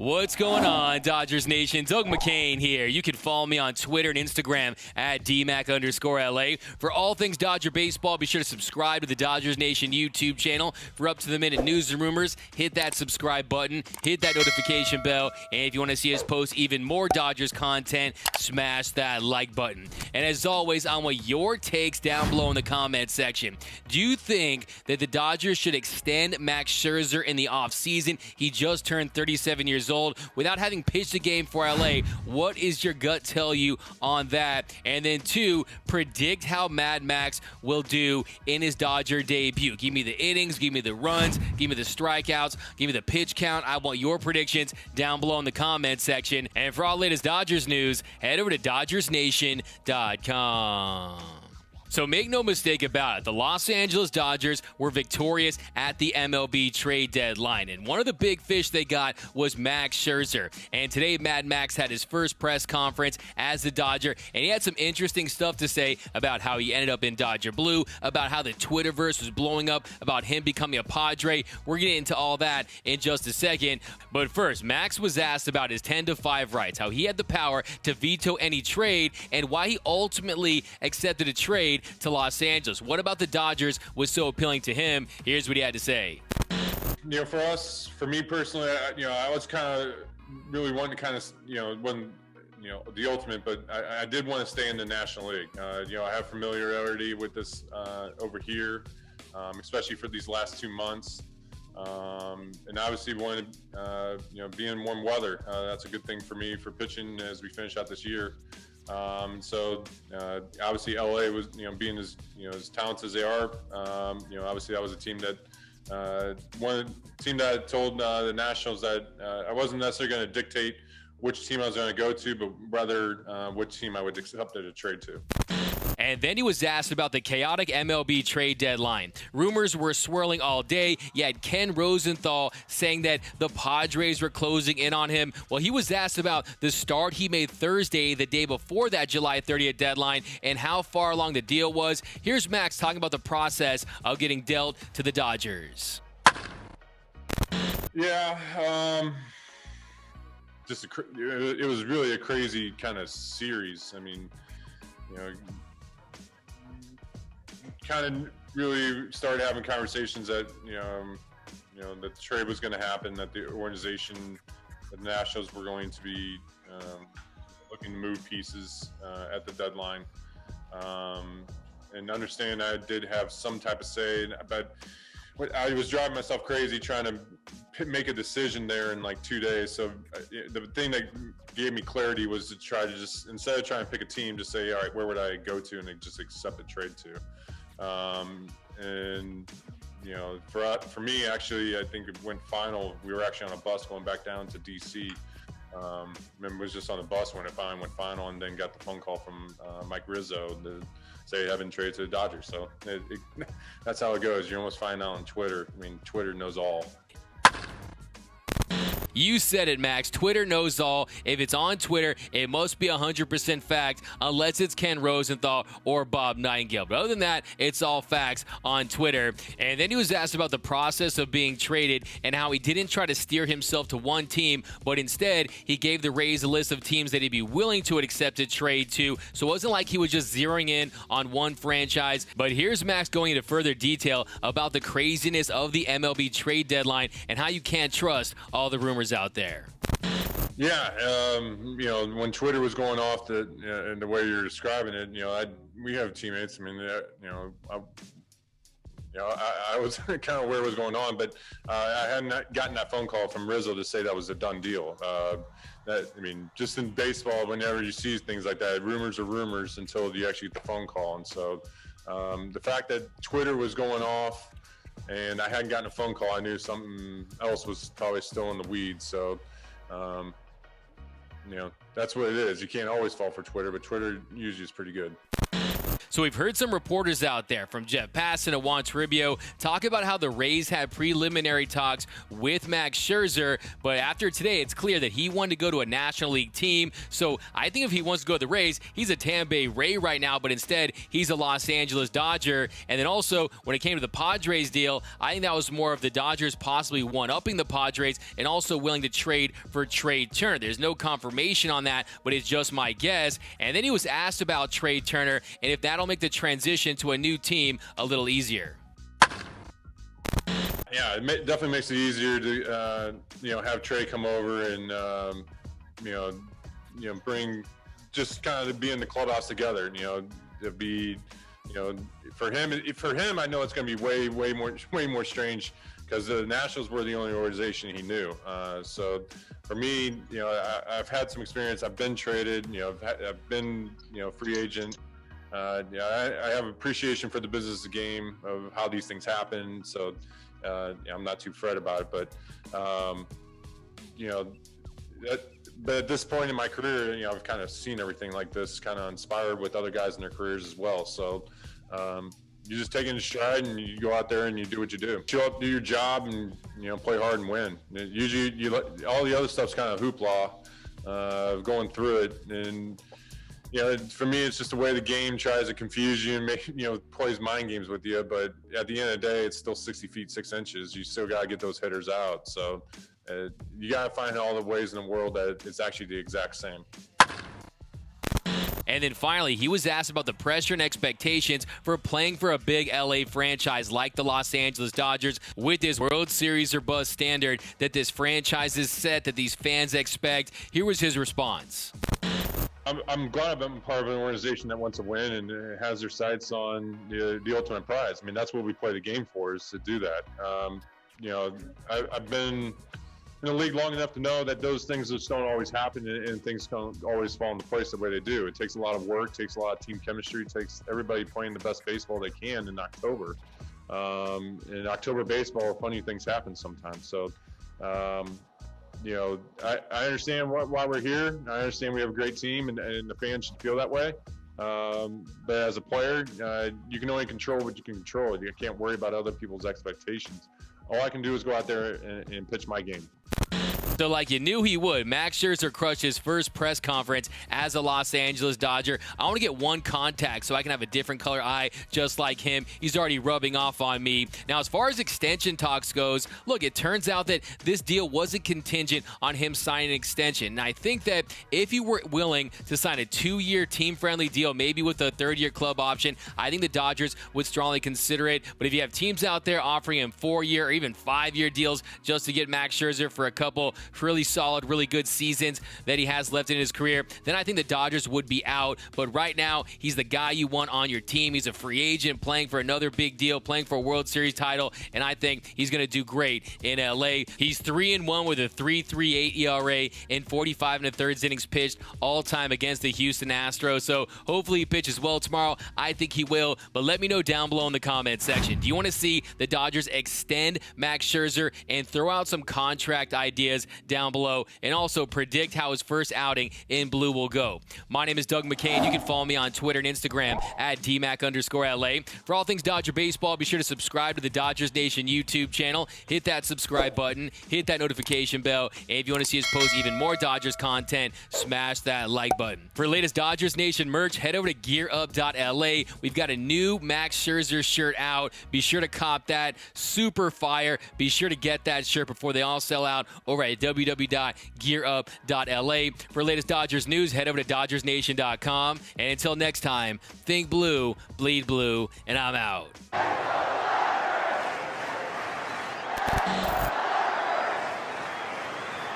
What's going on, Dodgers Nation? Doug McCain here. You can follow me on Twitter and Instagram at DMAC_LA. For all things Dodger baseball, be sure to subscribe to the Dodgers Nation YouTube channel. For up-to-the-minute news and rumors, hit that subscribe button, hit that notification bell, and if you want to see us post even more Dodgers content, smash that like button. And as always, I want your takes down below in the comment section. Do you think that the Dodgers should extend Max Scherzer in the offseason? He just turned 37 years old without having pitched a game for LA. What is your gut tell you on that? And then 2, predict how Mad Max will do in his Dodger debut. Give me the innings, give me the runs, give me the strikeouts, give me the pitch count. I want your predictions down below in the comment section. And for all latest Dodgers news, head over to DodgersNation.com. So make no mistake about it, the Los Angeles Dodgers were victorious at the MLB trade deadline. And one of the big fish they got was Max Scherzer. And today, Mad Max had his first press conference as the Dodger. And he had some interesting stuff to say about how he ended up in Dodger Blue, about how the Twitterverse was blowing up, about him becoming a Padre. We're getting into all that in just a second. But first, Max was asked about his 10-5 rights, how he had the power to veto any trade, and why he ultimately accepted a trade to Los Angeles. What about the Dodgers was so appealing to him? Here's what he had to say. For us, for me personally, I was kind of really wanting to wasn't, the ultimate, but I did want to stay in the National League. I have familiarity with this over here, especially for these last 2 months. And obviously wanted, be in warm weather. That's a good thing for me for pitching as we finish out this year. Obviously LA was, being as talented as they are, obviously that was a team that, that told the Nationals that I wasn't necessarily going to dictate which team I was going to go to, but rather which team I would accept a trade to. And then he was asked about the chaotic MLB trade deadline. Rumors were swirling all day. You had Ken Rosenthal saying that the Padres were closing in on him. Well, he was asked about the start he made Thursday, the day before that July 30th deadline, and how far along the deal was. Here's Max talking about the process of getting dealt to the Dodgers. Yeah, it was really a crazy kind of series. I mean, kind of really started having conversations that that the trade was going to happen, that the organization, the Nationals, were going to be looking to move pieces at the deadline, and understand I did have some type of say, but I was driving myself crazy trying to make a decision there in like 2 days. So the thing that gave me clarity was to try to just, instead of trying to pick a team, just say, all right, where would I go to, and just accept a trade to. For me, actually, I think it went final. We were actually on a bus going back down to DC. Remember, was just on the bus when it finally went final, and then got the phone call from Mike Rizzo to say having traded to the Dodgers. So that's how it goes. You almost find out on Twitter. I mean, Twitter knows all. You said it, Max. Twitter knows all. If it's on Twitter, it must be 100% fact, unless it's Ken Rosenthal or Bob Nightingale. But other than that, it's all facts on Twitter. And then he was asked about the process of being traded and how he didn't try to steer himself to one team, but instead he gave the Rays a list of teams that he'd be willing to accept a trade to. So it wasn't like he was just zeroing in on one franchise. But here's Max going into further detail about the craziness of the MLB trade deadline and how you can't trust all the rumors out there. Yeah, when Twitter was going off and the way you're describing it, we have teammates. I mean, I was kind of aware what was going on, but I hadn't gotten that phone call from Rizzo to say that was a done deal. Just in baseball, whenever you see things like that, rumors are rumors until you actually get the phone call. And so the fact that Twitter was going off and I hadn't gotten a phone call, I knew something else was probably still in the weeds. So, that's what it is. You can't always fall for Twitter, but Twitter usually is pretty good. So we've heard some reporters out there, from Jeff Passan to Juan Toribio, talk about how the Rays had preliminary talks with Max Scherzer, but after today, it's clear that he wanted to go to a National League team. So I think if he wants to go to the Rays, he's a Tampa Bay Ray right now, but instead he's a Los Angeles Dodger. And then also, when it came to the Padres deal, I think that was more of the Dodgers possibly one-upping the Padres and also willing to trade for Trey Turner. There's no confirmation on that, but it's just my guess. And then he was asked about Trey Turner and if that'll make the transition to a new team a little easier. Yeah, it definitely makes it easier to have Trey come over and bring, just kind of be in the clubhouse together. To be, for him, I know it's going to be way more strange because the Nationals were the only organization he knew. So for me, I've had some experience. I've been traded. I've been free agent. I have appreciation for the business of the game, of how these things happen. So I'm not too fret about it. But but at this point in my career, I've kind of seen everything like this, kind of inspired with other guys in their careers as well. So you just take it in stride and you go out there and you do what you do. Show up, do your job, and play hard and win. Usually, all the other stuff's kind of hoopla, going through it. And for me, it's just the way the game tries to confuse you and plays mind games with you. But at the end of the day, it's still 60 feet 6 inches. You still got to get those hitters out. So you got to find all the ways in the world that it's actually the exact same. And then finally, he was asked about the pressure and expectations for playing for a big LA franchise like the Los Angeles Dodgers with this World Series or bust standard that this franchise is set, that these fans expect. Here was his response. I'm glad I'm part of an organization that wants to win and has their sights on the ultimate prize. I mean, that's what we play the game for, is to do that. I've been in the league long enough to know that those things just don't always happen, and things don't always fall into place the way they do. It takes a lot of work, takes a lot of team chemistry, it takes everybody playing the best baseball they can in October. In October baseball, funny things happen sometimes. So, I understand why we're here. I understand we have a great team, and the fans should feel that way. But as a player, you can only control what you can control. You can't worry about other people's expectations. All I can do is go out there and pitch my game. So like you knew he would, Max Scherzer crushed his first press conference as a Los Angeles Dodger. I want to get one contact so I can have a different color eye just like him. He's already rubbing off on me. Now, as far as extension talks goes, look, it turns out that this deal wasn't contingent on him signing an extension. And I think that if he were willing to sign a 2-year team-friendly deal, maybe with a 3rd-year club option, I think the Dodgers would strongly consider it. But if you have teams out there offering him 4-year or even 5-year deals just to get Max Scherzer for a couple really solid, really good seasons that he has left in his career, then I think the Dodgers would be out. But right now, he's the guy you want on your team. He's a free agent playing for another big deal, playing for a World Series title, and I think he's going to do great in LA. He's 3-1 with a 3.38 ERA in 45 1/3 innings pitched all time against the Houston Astros. So hopefully he pitches well tomorrow. I think he will, but let me know down below in the comment section. Do you want to see the Dodgers extend Max Scherzer and throw out some contract ideas down below, and also predict how his first outing in blue will go? My name is Doug McCain. You can follow me on Twitter and Instagram at DMAC_LA. For all things Dodger baseball, be sure to subscribe to the Dodgers Nation YouTube channel. Hit that subscribe button, hit that notification bell, and if you want to see us post even more Dodgers content, smash that like button. For latest Dodgers Nation merch, head over to gearup.la. We've got a new Max Scherzer shirt out. Be sure to cop that. Super fire. Be sure to get that shirt before they all sell out over at www.gearup.la. For latest Dodgers news, head over to DodgersNation.com. And until next time, think blue, bleed blue, and I'm out.